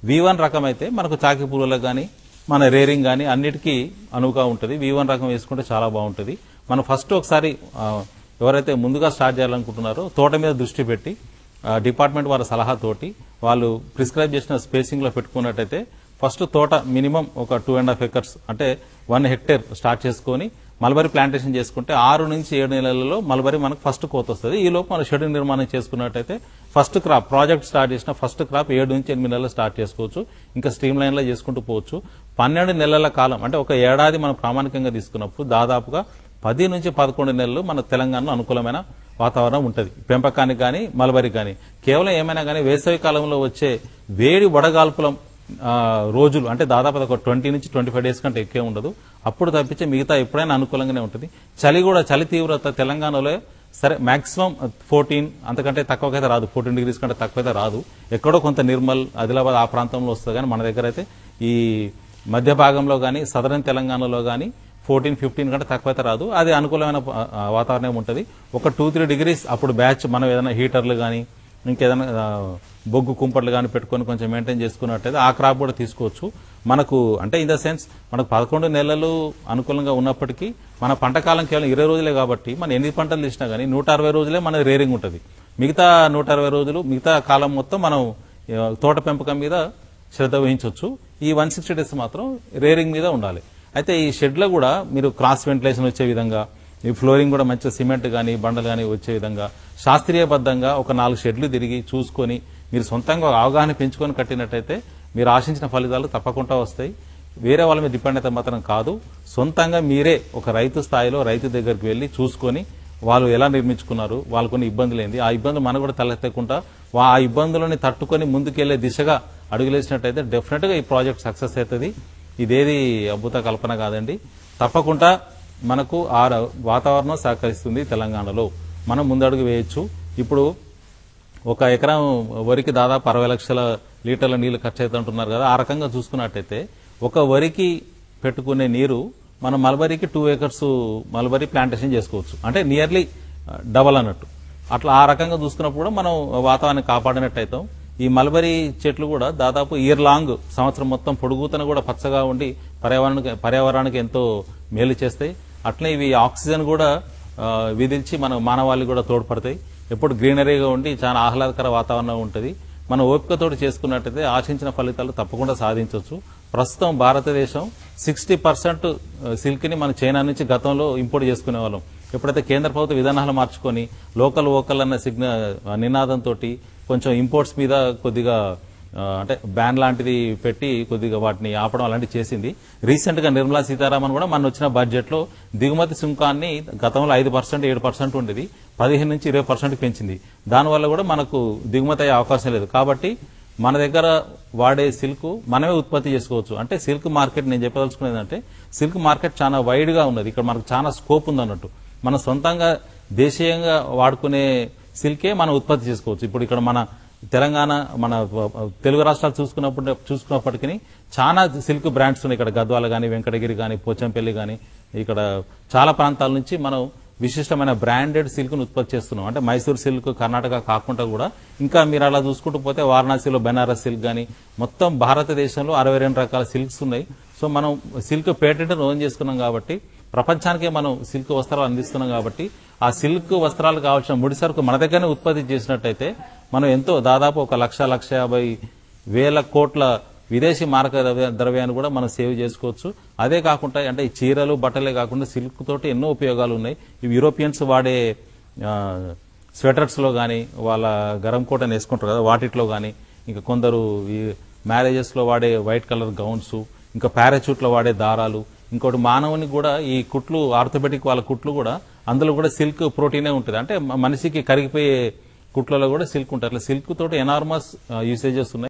V1 రకం అయితే మనకు చాకి పూలకు కానీ మన రేరింగ్ కానీ అన్నిటికీ అనువుగా ఉంటుంది. V1 రకం వేసుకుంటే చాలా బాగుంటుంది. మనం ఫస్ట్ ఒకసారి ఎవరైతే ముందుగా స్టార్ట్ చేయాలనుకుంటున్నారో తోట మీద దృష్టి పెట్టి డిపార్ట్మెంట్ వారి సలహాతోటి వాళ్ళు ప్రిస్క్రైబ్ చేసిన స్పేసింగ్ లో పెట్టుకున్నట్టయితే ఫస్ట్ తోట మినిమం ఒక 2.5 acres అంటే 1 hectare స్టార్ట్ చేసుకుని మల్బరీ ప్లాంటేషన్ చేసుకుంటే 6 నుంచి 7 నెలలలో మల్బరీ మనకు ఫస్ట్ కోత వస్తుంది. ఈ లోపు మనం షెడ్యూల్ నిర్మాణం చేసుకున్నట్టయితే ఫస్ట్ క్రాప్ ప్రాజెక్ట్ స్టార్ట్ చేసిన ఫస్ట్ క్రాప్ 7 నుంచి 8 నెలలు స్టార్ట్ చేసుకోవచ్చు. ఇంకా స్ట్రీమ్ లైన్ లో చేసుకుంటూ పోవచ్చు. 12 నెలల కాలం అంటే ఒక ఏడాది మనం ప్రామాణికంగా తీసుకున్నప్పుడు దాదాపుగా 10 నుంచి 11 నెలలు మన తెలంగాణలో అనుకూలమైన వాతావరణం ఉంటుంది పెంపకానికి కానీ మల్బరీకి కానీ. కేవలం ఏమైనా కానీ వేసవి కాలంలో వచ్చే వేడి వడగాల్పులం రోజులు అంటే దాదాపు ఒక 20 నుంచి 25 days కంటే ఎక్కువ ఉండదు. అప్పుడు తప్పించే మిగతా ఎప్పుడైనా అనుకూలంగానే ఉంటుంది. చలి తీవ్రత తెలంగాణలో సరే మాక్సిమం 14 అంతకంటే తక్కువకైతే రాదు. 14 degrees కంటే తక్కువైతే రాదు. ఎక్కడో కొంత నిర్మల్ ఆదిలాబాద్ ఆ ప్రాంతంలో వస్తుంది కానీ మన దగ్గర అయితే ఈ మధ్య భాగంలో కానీ సదరన్ తెలంగాణలో కానీ 14-15 కంటే తక్కువైతే రాదు. అది అనుకూలమైన వాతావరణం ఉంటుంది. ఒక 2-3 degrees అప్పుడు బ్యాచ్ మనం ఏదైనా హీటర్లు కానీ ఇంకేదైనా బొగ్గు కుంపట్లు కానీ పెట్టుకుని కొంచెం మెయింటైన్ చేసుకున్నట్టయితే ఆ క్రాప్ కూడా తీసుకోవచ్చు. మనకు అంటే ఇన్ ద సెన్స్ మనకు 11 నెలలు అనుకూలంగా ఉన్నప్పటికీ మన పంట కాలం కేవలం 20 రోజులే కాబట్టి మనం ఎన్ని పంటలు తీసినా కానీ 160 రోజులే మన రేరింగ్ ఉంటుంది. మిగతా 160 రోజులు మిగతా కాలం మొత్తం మనం తోట పెంపకం మీద శ్రద్ధ వహించవచ్చు. ఈ 160 days మాత్రం రేరింగ్ మీద ఉండాలి. అయితే ఈ షెడ్ లో కూడా మీరు క్రాస్ వెంటిలేషన్ వచ్చే విధంగా ఈ ఫ్లోరింగ్ కూడా మంచిగా సిమెంట్ కానీ బండలు కానీ వచ్చే విధంగా శాస్త్రీయబద్ధంగా ఒక 4 షెడ్లు తిరిగి చూసుకొని మీరు సొంతంగా అవగాహన పెంచుకొని కట్టినట్టయితే మీరు ఆశించిన ఫలితాలు తప్పకుండా వస్తాయి. వేరే వాళ్ళ మీద డిపెండ్ అయితే మాత్రం కాదు. సొంతంగా మీరే ఒక రైతు స్థాయిలో రైతు దగ్గరికి వెళ్లి చూసుకొని వాళ్ళు ఎలా నిర్మించుకున్నారు, వాళ్ళు కొన్ని ఇబ్బందులు ఏంది, ఆ ఇబ్బందులు మనకు కూడా తలెత్తకుండా ఆ ఇబ్బందులని తట్టుకొని ముందుకెళ్లే దిశగా అడుగులేసినట్టయితే డెఫినెట్ గా ఈ ప్రాజెక్ట్ సక్సెస్ అవుతుంది. ఇదేది అద్భుత కల్పన కాదండి. తప్పకుండా మనకు ఆ వాతావరణం సహకరిస్తుంది. తెలంగాణలో మనం ముందడుగు వేయొచ్చు. ఇప్పుడు ఒక ఎకరం వరికి దాదాపు 60 లక్షల లీటర్ల నీళ్లు ఖర్చు అవుతుంటున్నారు కదా. ఆ రకంగా చూసుకున్నట్టయితే ఒక వరికి పెట్టుకునే నీరు మనం మల్బరీకి 2 acres మల్బరీ ప్లాంటేషన్ చేసుకోవచ్చు. అంటే నియర్లీ డబల్ అన్నట్టు. అట్లా ఆ రకంగా చూసుకున్నప్పుడు కూడా మనం వాతావరణాన్ని కాపాడినట్టు అవుతాం. ఈ మల్బరీ చెట్లు కూడా దాదాపు ఇయర్ లాంగ్ సంవత్సరం మొత్తం పొడుగుతన కూడా పచ్చగా ఉండి పర్యావరణానికి ఎంతో మేలు చేస్తాయి. అట్లే ఇవి ఆక్సిజన్ కూడా విధించి మన మానవాళికి కూడా తోడ్పడతాయి. ఎప్పుడు గ్రీనరీగా ఉండి చాలా ఆహ్లాదకర వాతావరణం ఉంటుంది. మనం ఓపికతోటి చేసుకున్నట్టయితే ఆశించిన ఫలితాలు తప్పకుండా సాధించవచ్చు. ప్రస్తుతం భారతదేశం 60% సిల్క్ ని మన చైనా నుంచి గతంలో ఇంపోర్ట్ చేసుకునే వాళ్ళం. ఎప్పుడైతే కేంద్ర ప్రభుత్వ విధానాలు మార్చుకొని లోకల్ వోకల్ అన్న నినాదంతో కొంచెం ఇంపోర్ట్స్ మీద కొద్దిగా అంటే బ్యాన్ లాంటిది పెట్టి కొద్దిగా వాటిని ఆపడం అలాంటివి చేసింది. రీసెంట్ గా నిర్మలా సీతారామన్ కూడా మన వచ్చిన బడ్జెట్ లో దిగుమతి సుంకాన్ని గతంలో 5% 7% ఉండేది 15 నుంచి 20% పెంచింది. దానివల్ల కూడా మనకు దిగుమతి అయ్యే అవకాశం లేదు. కాబట్టి మన దగ్గర వాడే సిల్క్ మనమే ఉత్పత్తి చేసుకోవచ్చు. అంటే సిల్క్ మార్కెట్ నేను చెప్పదలుచుకునేది అంటే సిల్క్ మార్కెట్ చాలా వైడ్ గా ఉన్నది. ఇక్కడ మనకు చాలా స్కోప్ ఉంది అన్నట్టు. మన సొంతంగా దేశీయంగా వాడుకునే సిల్కే మనం ఉత్పత్తి చేసుకోవచ్చు. ఇప్పుడు ఇక్కడ మన తెలంగాణ మన తెలుగు రాష్ట్రాలు చూసుకున్నప్పటికీ చాలా సిల్క్ బ్రాండ్స్ ఉన్నాయి. ఇక్కడ గద్వాల గాని వెంకటగిరి గాని పోచంపల్లి గాని ఇక్కడ చాలా ప్రాంతాల నుంచి మనం విశిష్టమైన బ్రాండెడ్ సిల్క్ ను ఉత్పత్తి చేస్తున్నాం. అంటే మైసూర్ సిల్క్ కర్ణాటక కాకుండా కూడా ఇంకా మీరు అలా చూసుకుంటూ పోతే వారణాసిలో బెనారస్ సిల్క్ గాని మొత్తం భారతదేశంలో 62 రకాల సిల్క్స్ ఉన్నాయి. సో మనం సిల్క్ పేటెంట్ ఓన్ చేసుకున్నాం కాబట్టి ప్రపంచానికే మనం సిల్క్ వస్త్రాలు అందిస్తున్నాం కాబట్టి ఆ సిల్క్ వస్త్రాలు కావాల్సిన ముడి సరుకు మన దగ్గరనే ఉత్పత్తి చేసినట్టయితే మనం ఎంతో దాదాపు 1,50,000 కోట్ల విదేశీ మారక ద్రవ్యాన్ని కూడా మనం సేవ్ చేసుకోవచ్చు. అదే కాకుండా అంటే ఈ చీరలు బట్టలే కాకుండా సిల్క్ తోటి ఎన్నో ఉపయోగాలు ఉన్నాయి. ఇవి యూరోపియన్స్ వాడే స్వెటర్స్ లో గానీ వాళ్ళ గరం కోట్ అని వేసుకుంటారు కదా వాటిలో గానీ ఇంకా కొందరు ఈ మ్యారేజెస్ లో వాడే వైట్ కలర్ గౌన్స్ ఇంకా పారాచూట్ లో వాడే దారాలు ఇంకోటి మానవునికి కూడా ఈ కుట్లు ఆర్థోపెడిక్ వాళ్ళ కుట్లు కూడా అందులో కూడా సిల్క్ ప్రోటీనే ఉంటుంది. అంటే మనిషికి కరిగిపోయే కుట్లలో కూడా సిల్క్ ఉంటుంది. అట్లా సిల్క్ తోటి ఎనార్మస్ యూసేజెస్ ఉన్నాయి.